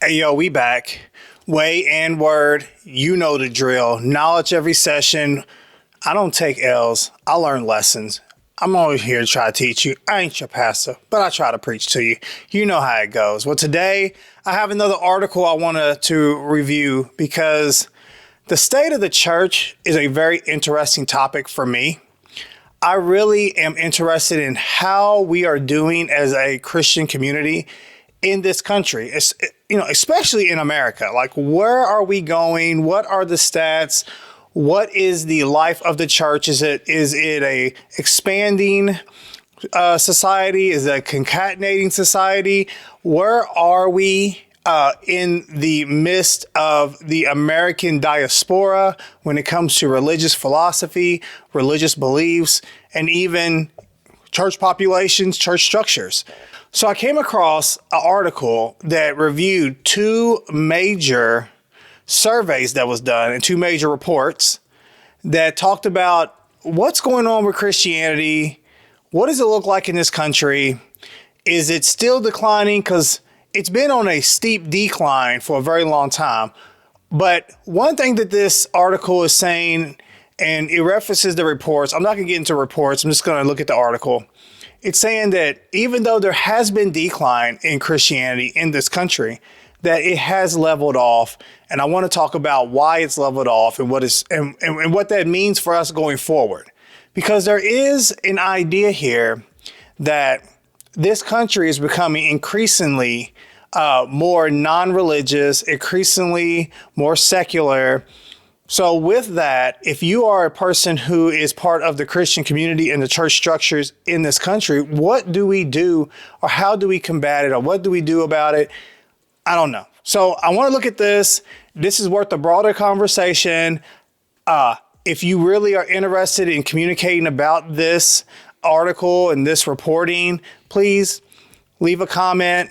Hey, yo, we back. Way and word, you know the drill. Knowledge every session. I don't take L's. I learn lessons. I'm always here to try to teach you. I ain't your pastor, but I try to preach to you. You know how it goes. Well, today I have another article I wanted to review because the state of the church is a very interesting topic for me. I really am interested in how we are doing as a Christian community in this country, especially in America. Like, where are we going? What are the stats? What is the life of the church? Is it a expanding society? Is it a concatenating society? Where are we in the midst of the American diaspora when it comes to religious philosophy, religious beliefs, and even church populations, church structures? So I came across an article that reviewed two major surveys that was done and two major reports that talked about what's going on with Christianity. What does it look like in this country? Is it still declining? Because it's been on a steep decline for a very long time. But one thing that this article is saying, and it references the reports, I'm not going to get into reports, I'm just going to look at the article. It's saying that even though there has been decline in Christianity in this country, that it has leveled off. And I want to talk about why it's leveled off and what that means for us going forward. Because there is an idea here that this country is becoming increasingly more non-religious, increasingly more secular. So with that, if you are a person who is part of the Christian community and the church structures in this country, what do we do, or how do we combat it, or what do we do about it? I don't know. So I want to look at this. This is worth a broader conversation. If you really are interested in communicating about this article and this reporting, please leave a comment.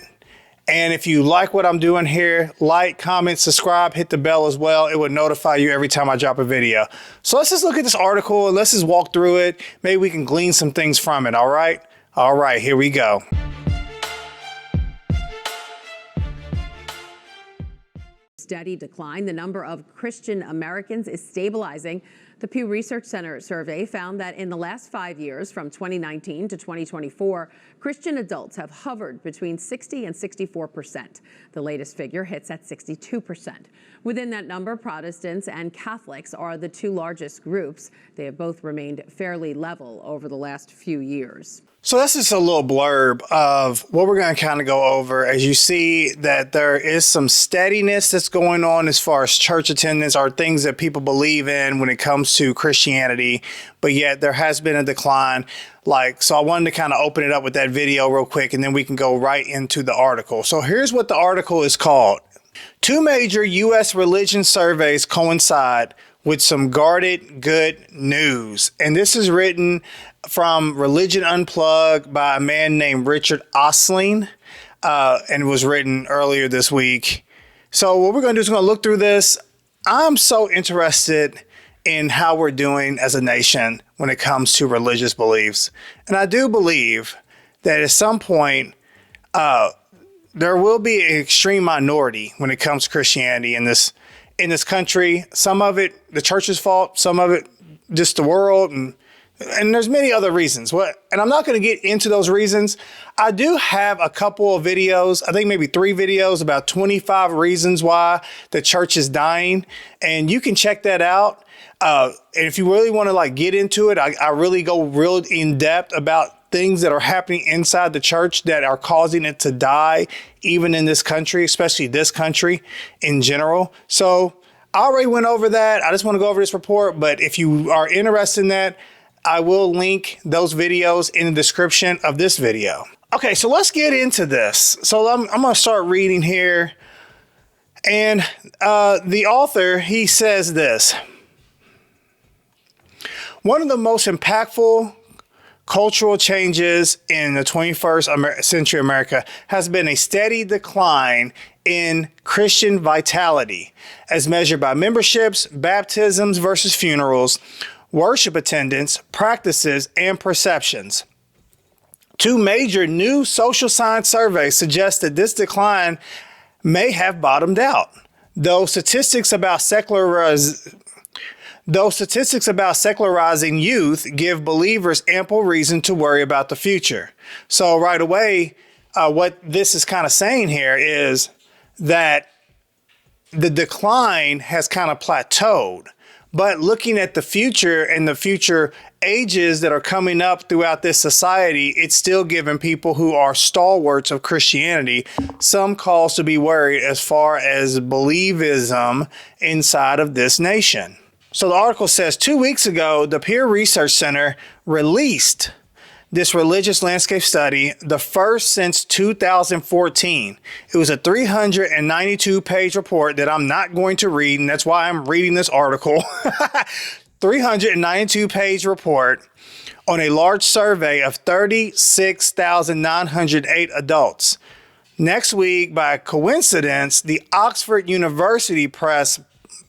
And if you like what I'm doing here, like, comment, subscribe, hit the bell as well. It would notify you every time I drop a video. So let's just look at this article and let's just walk through it. Maybe we can glean some things from it. All right. All right, here we go. Steady decline. The number of Christian Americans is stabilizing. The Pew Research Center survey found that in the last 5 years, from 2019 to 2024, Christian adults have hovered between 60 and 64%. The latest figure hits at 62%. Within that number, Protestants and Catholics are the two largest groups. They have both remained fairly level over the last few years. So that's just a little blurb of what we're going to kind of go over. As you see that there is some steadiness that's going on as far as church attendance or things that people believe in when it comes to Christianity, but yet there has been a decline. So I wanted to kind of open it up with that video real quick, and then we can go right into the article. So here's what the article is called. Two major U.S. religion surveys coincide with some guarded good news. And this is written from Religion Unplugged by a man named Richard Osling, and was written earlier this week. So what we're going to do is we're going to look through this. I'm so interested in how we're doing as a nation when it comes to religious beliefs. And I do believe that at some point, there will be an extreme minority when it comes to Christianity in this country. Some of it, the church's fault, some of it, just the world, and there's many other reasons. And I'm not going to get into those reasons. I do have a couple of videos, I think maybe 3 videos, about 25 reasons why the church is dying. And you can check that out. And if you really want to get into it, I really go real in depth about things that are happening inside the church that are causing it to die, even in this country, especially this country in general. So I already went over that. I just want to go over this report. But if you are interested in that, I will link those videos in the description of this video. Okay, so let's get into this. So I'm going to start reading here. And the author, he says this. One of the most impactful cultural changes in the 21st century America has been a steady decline in Christian vitality, as measured by memberships, baptisms versus funerals, worship attendance, practices, and perceptions. Two major new social science surveys suggest that this decline may have bottomed out, though statistics about secularizing youth give believers ample reason to worry about the future. So right away, what this is kind of saying here is that the decline has kind of plateaued. But looking at the future and the future ages that are coming up throughout this society, it's still giving people who are stalwarts of Christianity some cause to be worried as far as believism inside of this nation. So the article says 2 weeks ago, the Pew Research Center released this religious landscape study, the first since 2014. It was a 392-page report that I'm not going to read, and that's why I'm reading this article. 392-page report on a large survey of 36,908 adults. Next week, by coincidence, the Oxford University Press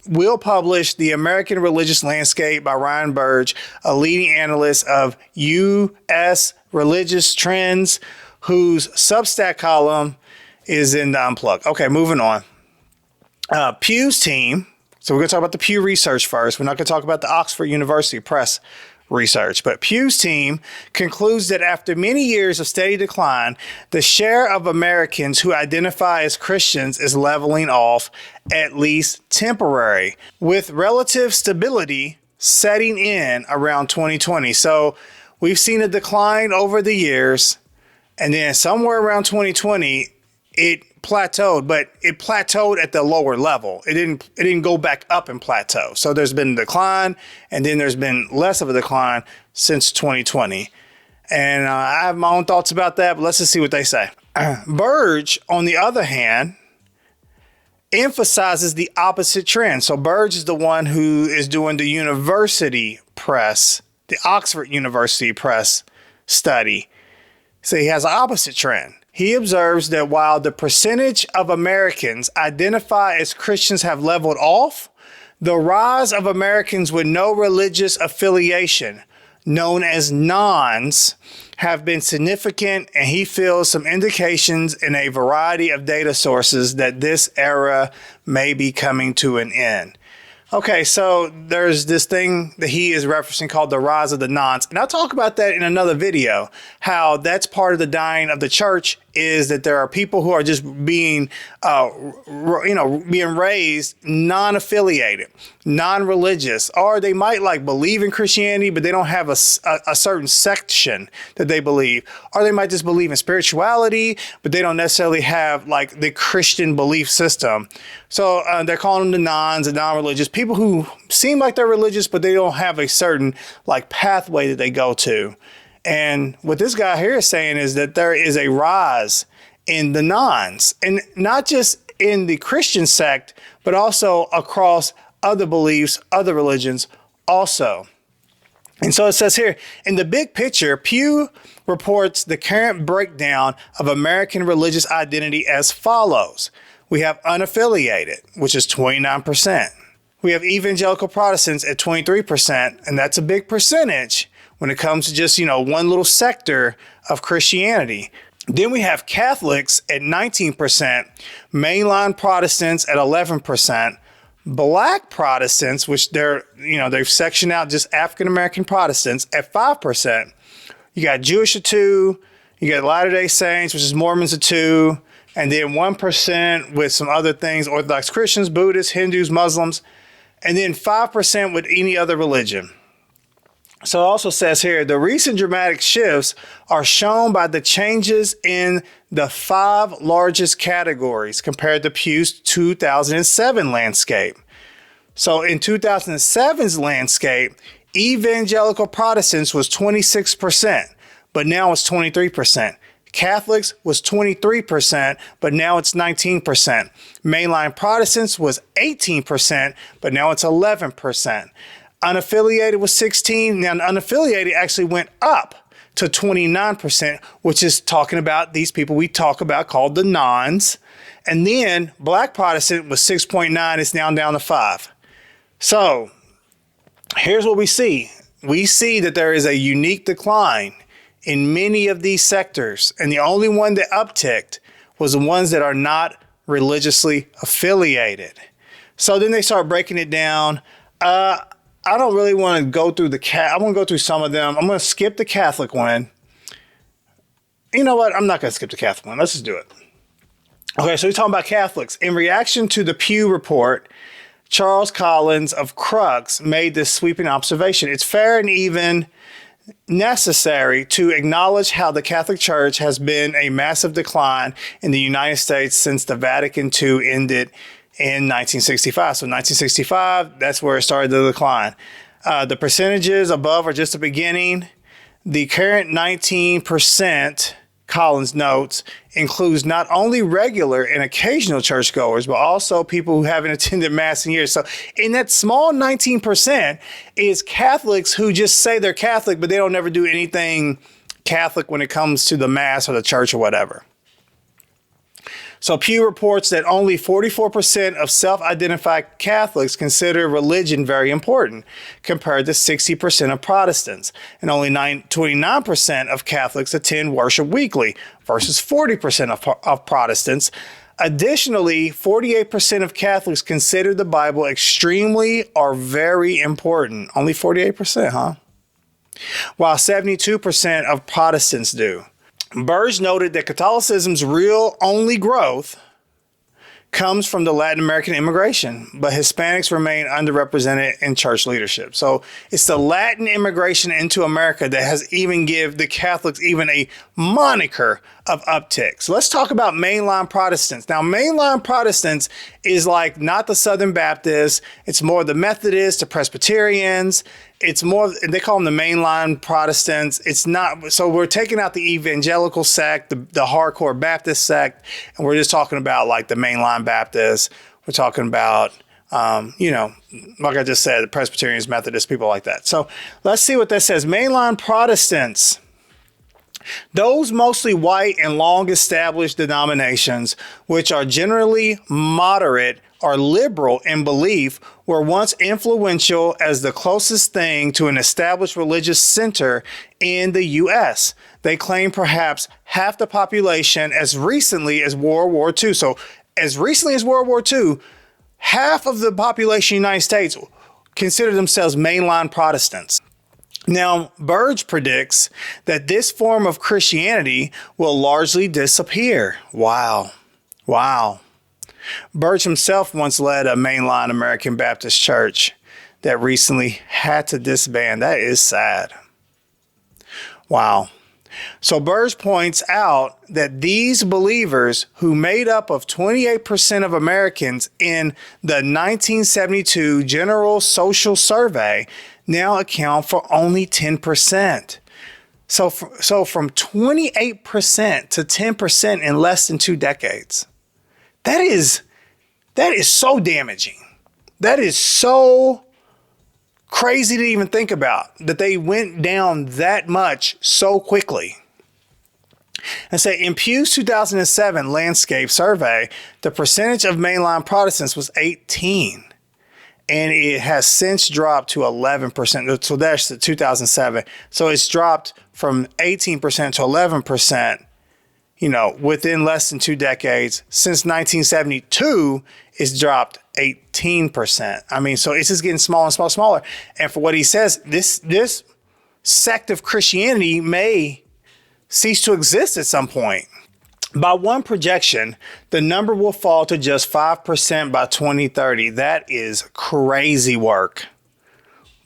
will publish The American Religious Landscape by Ryan Burge, a leading analyst of U.S. religious trends, whose Substack column is in the Unplugged. Okay, moving on. Pew's team. So we're going to talk about the Pew research first. We're not going to talk about the Oxford University Press research. But Pew's team concludes that after many years of steady decline, the share of Americans who identify as Christians is leveling off, at least temporary, with relative stability setting in around 2020. So we've seen a decline over the years, and then somewhere around 2020, it plateaued, but it plateaued at the lower level. It didn't go back up and plateau. So there's been a decline, and then there's been less of a decline since 2020. And I have my own thoughts about that, but let's just see what they say. Burge, on the other hand, emphasizes the opposite trend. So Burge is the one who is doing the university press, the Oxford University Press study. So he has an opposite trend. He observes that while the percentage of Americans identify as Christians have leveled off, the rise of Americans with no religious affiliation, known as nons, have been significant, and he feels some indications in a variety of data sources that this era may be coming to an end. Okay, so there's this thing that he is referencing called the rise of the nons. And I'll talk about that in another video, how that's part of the dying of the church, is that there are people who are just being, being raised non-affiliated, non-religious, or they might like believe in Christianity, but they don't have a certain section that they believe, or they might just believe in spirituality, but they don't necessarily have like the Christian belief system. So they're calling them the nons and non-religious, people who seem like they're religious, but they don't have a certain like pathway that they go to. And what this guy here is saying is that there is a rise in the nons, and not just in the Christian sect, but also across other beliefs, other religions also. And so it says here, in the big picture, Pew reports the current breakdown of American religious identity as follows. We have unaffiliated, which is 29%. We have evangelical Protestants at 23%, and that's a big percentage when it comes to just, one little sector of Christianity. Then we have Catholics at 19%, mainline Protestants at 11%, Black Protestants, which they've sectioned out just African-American Protestants at 5%. You got Jewish at 2%, you got Latter-day Saints, which is Mormons at 2%, and then 1% with some other things, Orthodox Christians, Buddhists, Hindus, Muslims, and then 5% with any other religion. So it also says here, the recent dramatic shifts are shown by the changes in the 5 largest categories compared to Pew's 2007 landscape. So in 2007's landscape, evangelical Protestants was 26%, but now it's 23%. Catholics was 23%, but now it's 19%. Mainline Protestants was 18%, but now it's 11%. Unaffiliated was 16%. Now, unaffiliated actually went up to 29%, which is talking about these people we talk about called the nons. And then Black Protestant was 6.9%. It's now down to 5%. So here's what we see. We see that there is a unique decline in many of these sectors. And the only one that upticked was the ones that are not religiously affiliated. So then they start breaking it down. I don't really want to go through I want to go through some of them. I'm going to skip the Catholic one. You know what? I'm not going to skip the Catholic one. Let's just do it. Okay, so we're talking about Catholics. In reaction to the Pew report, Charles Collins of Crux made this sweeping observation. It's fair and even necessary to acknowledge how the Catholic Church has been a massive decline in the United States since the Vatican II ended in 1965. So 1965, that's where it started to decline. The percentages above are just the beginning. The current 19%, Collins notes, includes not only regular and occasional churchgoers, but also people who haven't attended Mass in years. So in that small 19% is Catholics who just say they're Catholic, but they don't ever do anything Catholic when it comes to the Mass or the church or whatever. So Pew reports that only 44% of self-identified Catholics consider religion very important, compared to 60% of Protestants. And only 29% of Catholics attend worship weekly versus 40% of Protestants. Additionally, 48% of Catholics consider the Bible extremely or very important. Only 48%, huh? While 72% of Protestants do. Burge noted that Catholicism's real only growth comes from the Latin American immigration, but Hispanics remain underrepresented in church leadership. So it's the Latin immigration into America that has even give the Catholics even a moniker of uptick. So let's talk about mainline Protestants. Now, mainline Protestants is like not the Southern Baptists. It's more the Methodists, the Presbyterians. It's more, they call them the mainline Protestants. It's not, so we're taking out the evangelical sect, the hardcore Baptist sect, and we're just talking about like the mainline Baptists. We're talking about, like I just said, the Presbyterians, Methodists, people like that. So let's see what that says. Mainline Protestants. Those mostly white and long-established denominations, which are generally moderate or liberal in belief, were once influential as the closest thing to an established religious center in the U.S. They claim perhaps half the population as recently as World War II. So as recently as World War II, half of the population of the United States consider themselves mainline Protestants. Now, Burge predicts that this form of Christianity will largely disappear. Wow. Burge himself once led a mainline American Baptist church that recently had to disband. That is sad. Wow. So Burge points out that these believers, who made up of 28% of Americans in the 1972 General Social Survey, now account for only 10%. So from 28% to 10% in less than 2 decades. That is so damaging. That is so crazy to even think about, that they went down that much so quickly. And say in Pew's 2007 landscape survey, the percentage of mainline Protestants was 18%. And it has since dropped to 11%. So that's the 2007. So it's dropped from 18% to 11%, within less than 2 decades. Since 1972, it's dropped 18%. I mean, so it's just getting smaller and smaller. And for what he says, this sect of Christianity may cease to exist at some point. By one projection, the number will fall to just 5% by 2030. That is crazy work.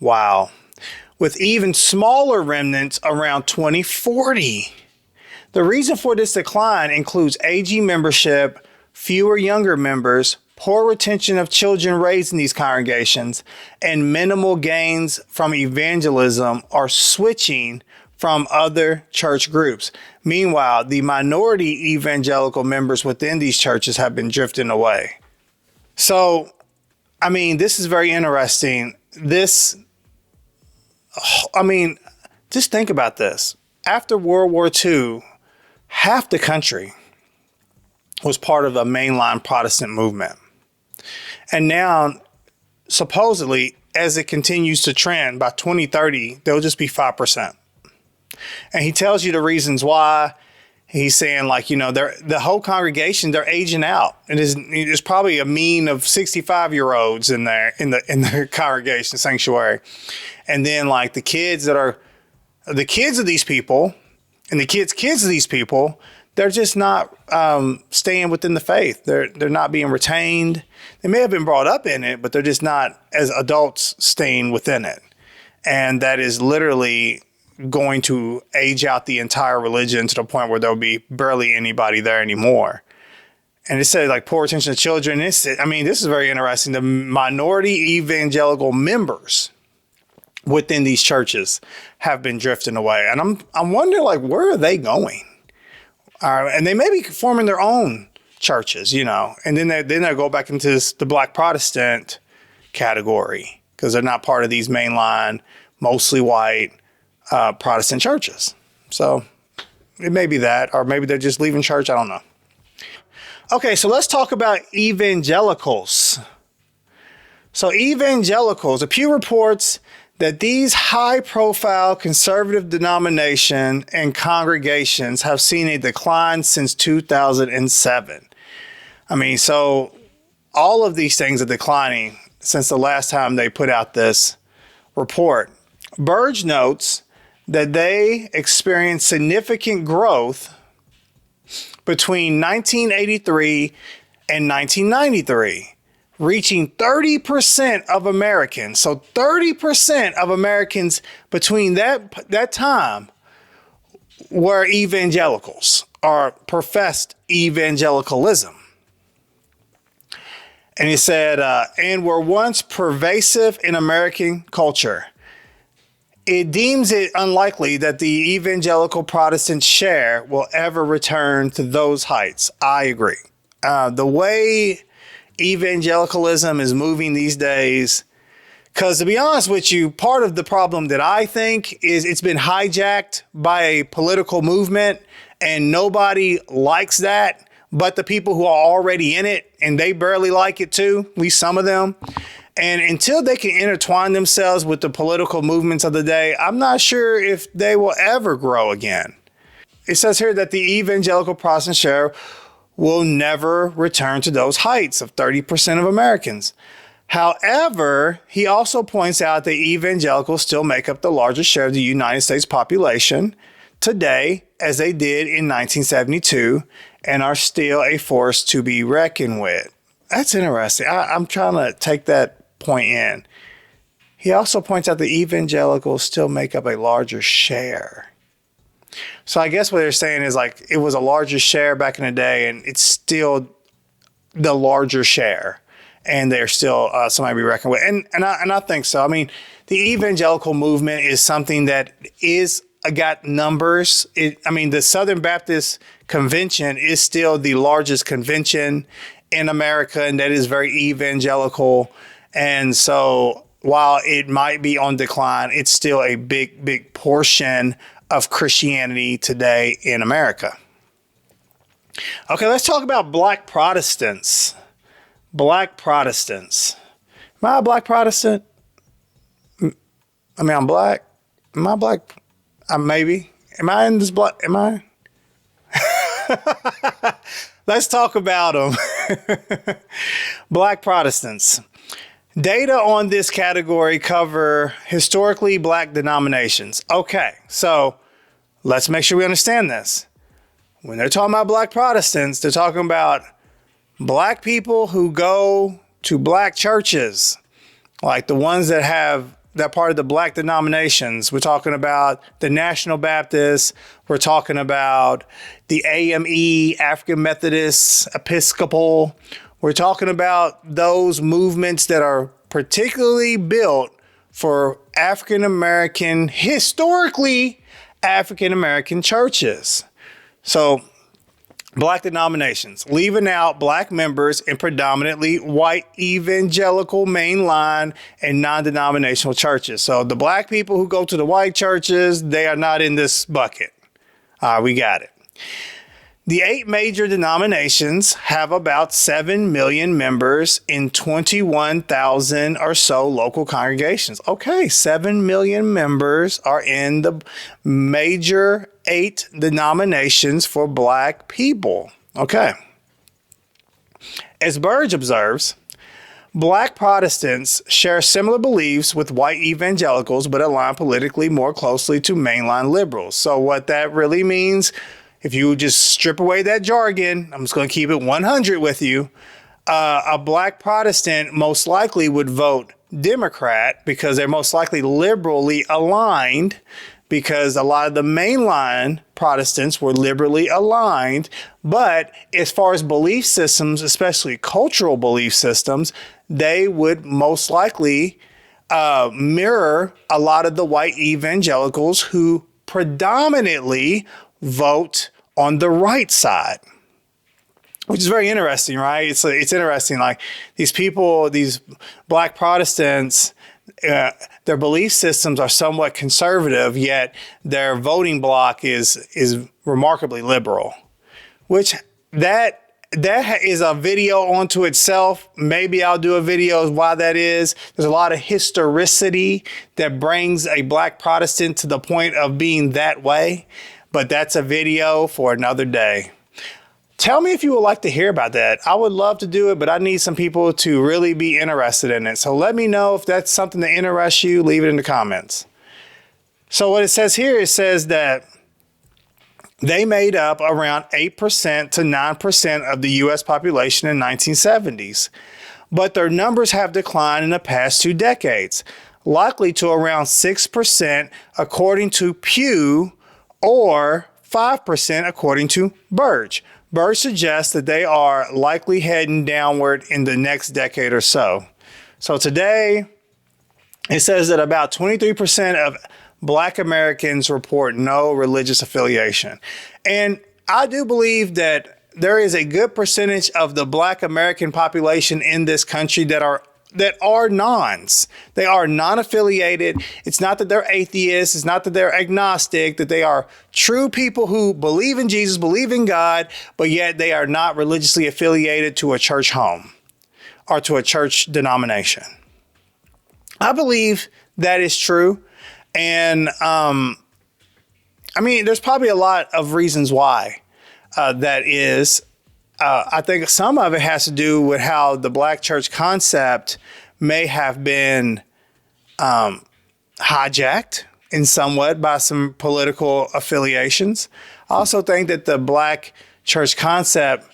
Wow. With even smaller remnants around 2040. The reason for this decline includes aging membership, fewer younger members, poor retention of children raised in these congregations, and minimal gains from evangelism or switching from other church groups. Meanwhile, the minority evangelical members within these churches have been drifting away. So, this is very interesting. Just think about this. After World War II, half the country was part of the mainline Protestant movement. And now, supposedly, as it continues to trend, by 2030, there'll just be 5%. And he tells you the reasons why. He's saying, like, the whole congregation, they're aging out. And there's probably a mean of 65-year-olds in there in the congregation sanctuary. And then, like, the kids of these people and the kids of these people, they're just not staying within the faith. They're not being retained. They may have been brought up in it, but they're just not, as adults, staying within it. And that is literally going to age out the entire religion to the point where there'll be barely anybody there anymore. And it said, like, poor attention to children. This is very interesting. The minority evangelical members within these churches have been drifting away. And I'm wondering, like, where are they going? And they may be forming their own churches, and then they'll go back into the Black Protestant category because they're not part of these mainline, mostly white Protestant churches. So it may be that, or maybe they're just leaving church. I don't know. Okay, so let's talk about evangelicals. So evangelicals, a Pew reports that these high-profile conservative denomination and congregations have seen a decline since 2007. So all of these things are declining since the last time they put out this report. Burge notes that they experienced significant growth between 1983 and 1993, reaching 30% of Americans. So 30% of Americans between that time were evangelicals or professed evangelicalism. And he said, and were once pervasive in American culture. It deems it unlikely that the evangelical Protestant share will ever return to those heights. I agree. The way evangelicalism is moving these days, because to be honest with you, part of the problem that I think is it's been hijacked by a political movement, and nobody likes that but the people who are already in it, and they barely like it too, at least some of them. And until they can intertwine themselves with the political movements of the day, I'm not sure if they will ever grow again. It says here that the evangelical Protestant share will never return to those heights of 30% of Americans. However, he also points out that evangelicals still make up the largest share of the United States population today, as they did in 1972, and are still a force to be reckoned with. That's interesting. I'm trying to take that point in. He also points out that evangelicals still make up a larger share. So I guess what they're saying is, like, it was a larger share back in the day, and it's still the larger share, and they're still somebody to be reckoned with. And I think so. The evangelical movement is something that is got numbers. The Southern Baptist Convention is still the largest convention in America, and that is very evangelical. And so while it might be on decline, it's still a big, big portion of Christianity today in America. Okay, let's talk about Black Protestants. Black Protestants. Am I a Black Protestant? I'm Black. Am I Black? Maybe. Am I in this Black? Am I? Let's talk about them. Black Protestants. Data on this category cover historically Black denominations. Okay, so let's make sure we understand this. When they're talking about Black Protestants, they're talking about Black people who go to Black churches, like the ones that have that part of the Black denominations. We're talking about the National Baptists. We're talking about the AME, African Methodist, Episcopal. We're talking about those movements that are particularly built for African-American, historically African-American churches. So Black denominations, leaving out Black members in predominantly white evangelical mainline and non-denominational churches. So the Black people who go to the white churches, they are not in this bucket. We got it. The 8 major denominations have about 7 million members in 21,000 or so local congregations. Okay, 7 million members are in the major 8 denominations for black people. Okay. As Burge observes, black Protestants share similar beliefs with white evangelicals, but align politically more closely to mainline liberals. So what that really means, if you just strip away that jargon, I'm just going to keep it 100 with you. A black Protestant most likely would vote Democrat because they're most likely liberally aligned, because a lot of the mainline Protestants were liberally aligned. But as far as belief systems, especially cultural belief systems, they would most likely mirror a lot of the white evangelicals who predominantly vote on the right side, which is very interesting, right? It's interesting. Like these people, these black Protestants, their belief systems are somewhat conservative, yet their voting bloc is remarkably liberal, which that is a video onto itself. Maybe I'll do a video of why that is. There's a lot of historicity that brings a black Protestant to the point of being that way, but that's a video for another day. Tell me if you would like to hear about that. I would love to do it, but I need some people to really be interested in it. So let me know if that's something that interests you. Leave it in the comments. So what it says here, it says that they made up around 8% to 9% of the U.S. population in the 1970s. But their numbers have declined in the past 2 decades, likely to around 6% according to Pew, or 5% according to Burge. Burge suggests that they are likely heading downward in the next decade or so. So today, it says that about 23% of black Americans report no religious affiliation. And I do believe that there is a good percentage of the black American population in this country that are nons. They are non-affiliated. It's not that they're atheists. It's not that they're agnostic, that they are true people who believe in Jesus, believe in God, but yet they are not religiously affiliated to a church home or to a church denomination. I believe that is true. And there's probably a lot of reasons why that is. I think some of it has to do with how the black church concept may have been hijacked in somewhat by some political affiliations. I also think that the black church concept,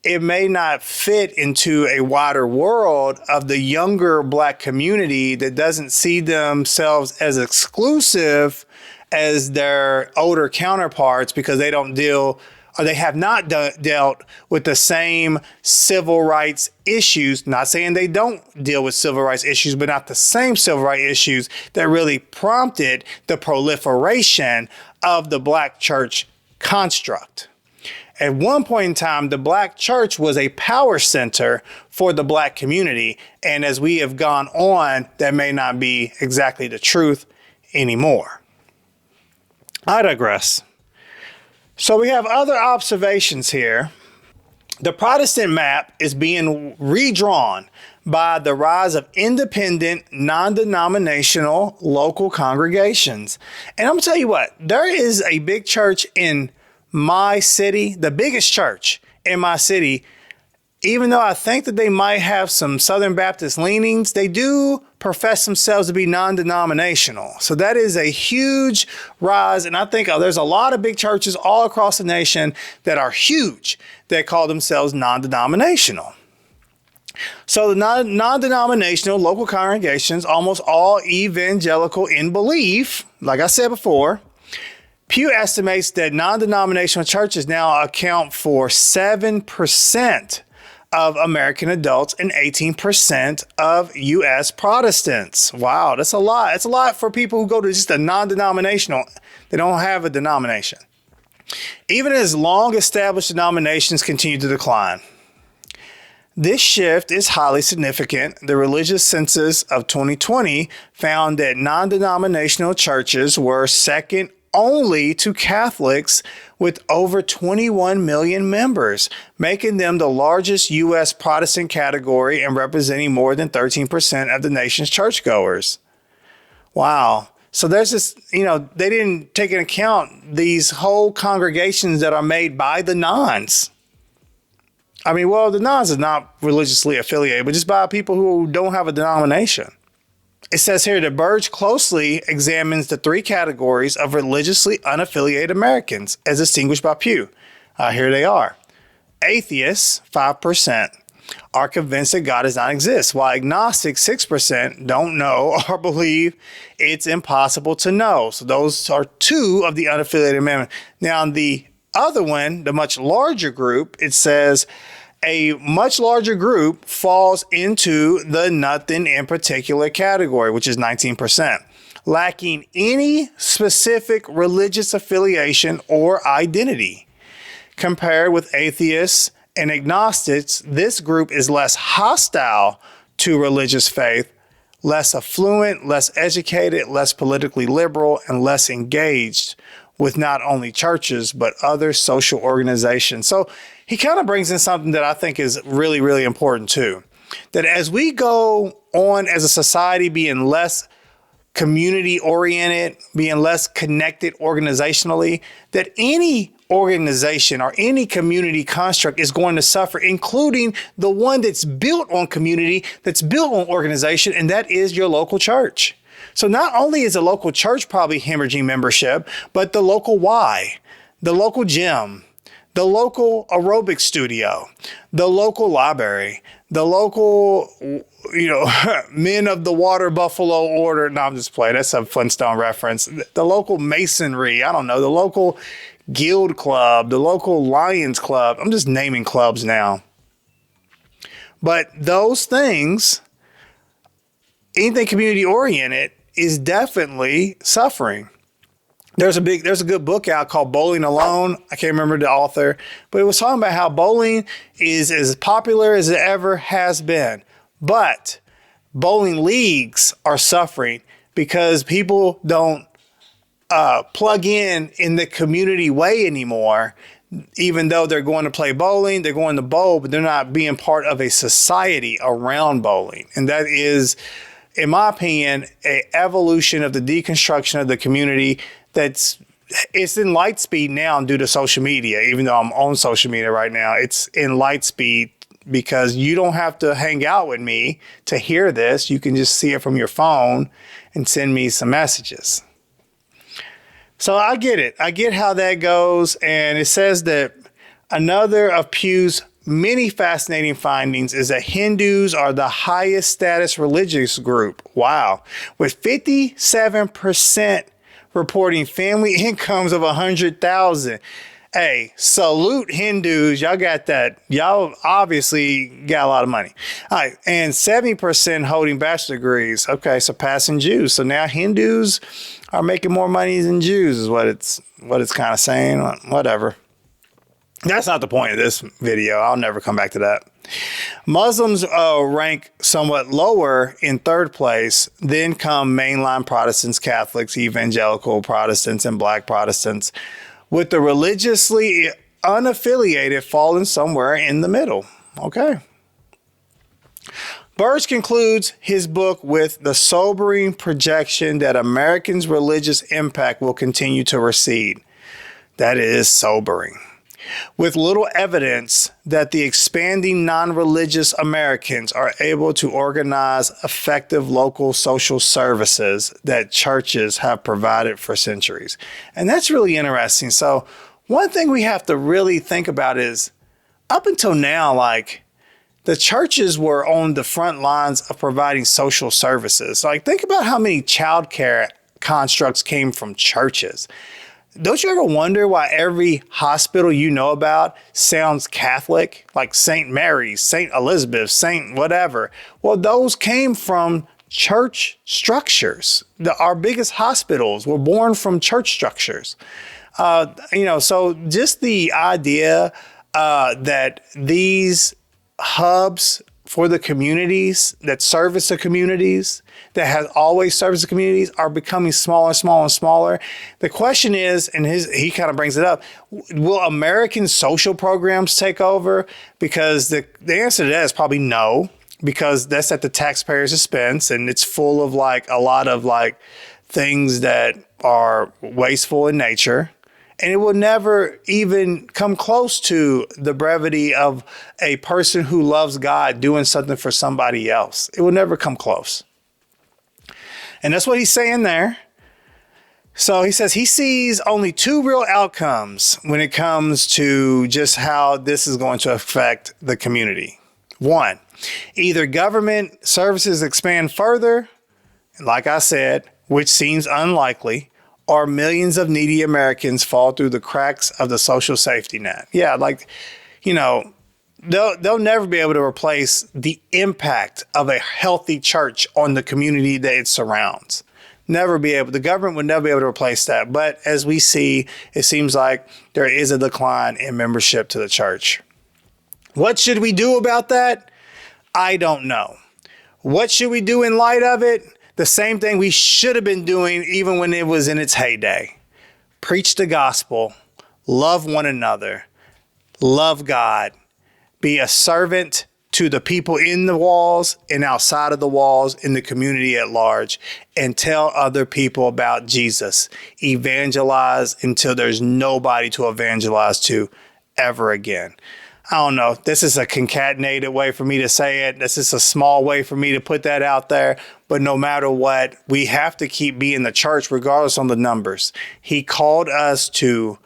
it may not fit into a wider world of the younger black community that doesn't see themselves as exclusive as their older counterparts, because they don't deal, or they have not dealt with the same civil rights issues. Not saying they don't deal with civil rights issues, but not the same civil rights issues that really prompted the proliferation of the black church construct. At one point in time, the black church was a power center for the black community. And as we have gone on, that may not be exactly the truth anymore. I digress. So we have other observations here. The Protestant map is being redrawn by the rise of independent, non-denominational local congregations. And I'm going to tell you what, there is a big church in my city, the biggest church in my city. Even though I think that they might have some Southern Baptist leanings, they do profess themselves to be non-denominational. So that is a huge rise. And I think there's a lot of big churches all across the nation that are huge that call themselves non-denominational. So the non-denominational local congregations, almost all evangelical in belief, like I said before. Pew estimates that non-denominational churches now account for 7% of American adults and 18% of U.S. Protestants. Wow, that's a lot. It's a lot for people who go to just a non-denominational. They don't have a denomination. Even as long-established denominations continue to decline. This shift is highly significant. The religious census of 2020 found that non-denominational churches were second only to Catholics, with over 21 million members, making them the largest U.S. Protestant category and representing more than 13% of the nation's churchgoers. Wow. So there's this, they didn't take into account these whole congregations that are made by the nons. I mean, well, the nons is not religiously affiliated, but just by people who don't have a denomination. It says here that Burge closely examines the three categories of religiously unaffiliated Americans as distinguished by Pew. Here they are. Atheists, 5%, are convinced that God does not exist, while agnostics, 6%, don't know or believe it's impossible to know. So those are two of the unaffiliated men. Now, the other one, the much larger group, it says a much larger group falls into the nothing in particular category, which is 19%, lacking any specific religious affiliation or identity. Compared with atheists and agnostics, this group is less hostile to religious faith, less affluent, less educated, less politically liberal, and less engaged with not only churches, but other social organizations. So he kind of brings in something that I think is really, really important too. That as we go on as a society being less community oriented, being less connected organizationally, that any organization or any community construct is going to suffer, including the one that's built on community, that's built on organization, and that is your local church. So not only is the local church probably hemorrhaging membership, but the local Y, the local gym, the local aerobic studio, the local library, the local, Men of the Water Buffalo Order. No, I'm just playing. That's a Flintstone reference. The local masonry. I don't know. The local guild club, the local Lions club. I'm just naming clubs now. But those things, anything community oriented, is definitely suffering. There's a good book out called Bowling Alone. I can't remember the author, but it was talking about how bowling is as popular as it ever has been. But bowling leagues are suffering because people don't plug in the community way anymore. Even though they're going to play bowling, they're going to bowl, but they're not being part of a society around bowling. And that is, in my opinion, an evolution of the deconstruction of the community it's in light speed now due to social media. Even though I'm on social media right now, it's in light speed because you don't have to hang out with me to hear this. You can just see it from your phone and send me some messages. So I get it. I get how that goes. And it says that another of Pew's many fascinating findings is that Hindus are the highest status religious group. Wow. With 57% reporting family incomes of 100,000. Hey, salute Hindus. Y'all got that. Y'all obviously got a lot of money. All right. And 70% holding bachelor degrees. Okay. Surpassing Jews. So now Hindus are making more money than Jews is what it's kind of saying. Whatever. That's not the point of this video. I'll never come back to that. Muslims rank somewhat lower in third place. Then come mainline Protestants, Catholics, evangelical Protestants, and Black Protestants, with the religiously unaffiliated falling somewhere in the middle. Okay. Burge concludes his book with the sobering projection that Americans' religious impact will continue to recede. That is sobering. With little evidence that the expanding non-religious Americans are able to organize effective local social services that churches have provided for centuries. And that's really interesting. So one thing we have to really think about is up until now, the churches were on the front lines of providing social services. Think about how many childcare constructs came from churches. Don't you ever wonder why every hospital you know about sounds Catholic, like St. Mary's, St. Elizabeth, St. whatever? Well, those came from church structures. Our biggest hospitals were born from church structures. So just the idea that these hubs for the communities that service the communities, that has always serviced the communities, are becoming smaller and smaller and smaller. The question is, and he kind of brings it up, will American social programs take over? Because the answer to that is probably no, because that's at the taxpayer's expense, and it's full of a lot of things that are wasteful in nature. And it will never even come close to the brevity of a person who loves God doing something for somebody else. It will never come close. And that's what he's saying there. So he says he sees only two real outcomes when it comes to just how this is going to affect the community. One, either government services expand further, like I said, which seems unlikely, or millions of needy Americans fall through the cracks of the social safety net. Yeah, like, you know, they'll never be able to replace the impact of a healthy church on the community that it surrounds. The government would never be able to replace that. But as we see, it seems like there is a decline in membership to the church. What should we do about that? I don't know. What should we do in light of it? The same thing we should have been doing even when it was in its heyday. Preach the gospel, love one another, love God, be a servant to the people in the walls and outside of the walls in the community at large, and tell other people about Jesus. Evangelize until there's nobody to evangelize to ever again. I don't know. This is a concatenated way for me to say it. This is a small way for me to put that out there. But no matter what, we have to keep being the church regardless on the numbers. He called us to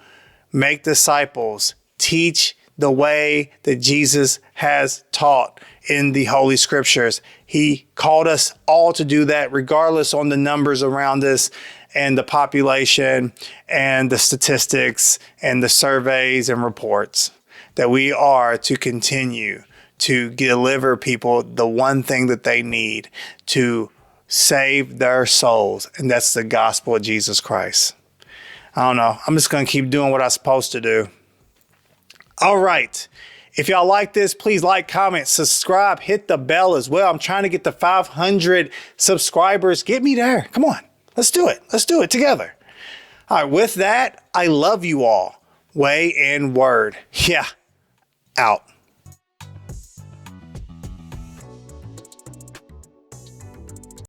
make disciples, teach the way that Jesus has taught in the Holy Scriptures. He called us all to do that regardless on the numbers around us and the population and the statistics and the surveys and reports. That we are to continue to deliver people the one thing that they need to save their souls, and that's the gospel of Jesus Christ. I don't know. I'm just going to keep doing what I'm supposed to do. All right. If y'all like this, please like, comment, subscribe, hit the bell as well. I'm trying to get to 500 subscribers. Get me there. Come on. Let's do it. Let's do it together. All right. With that, I love you all. Way and word. Yeah. Out.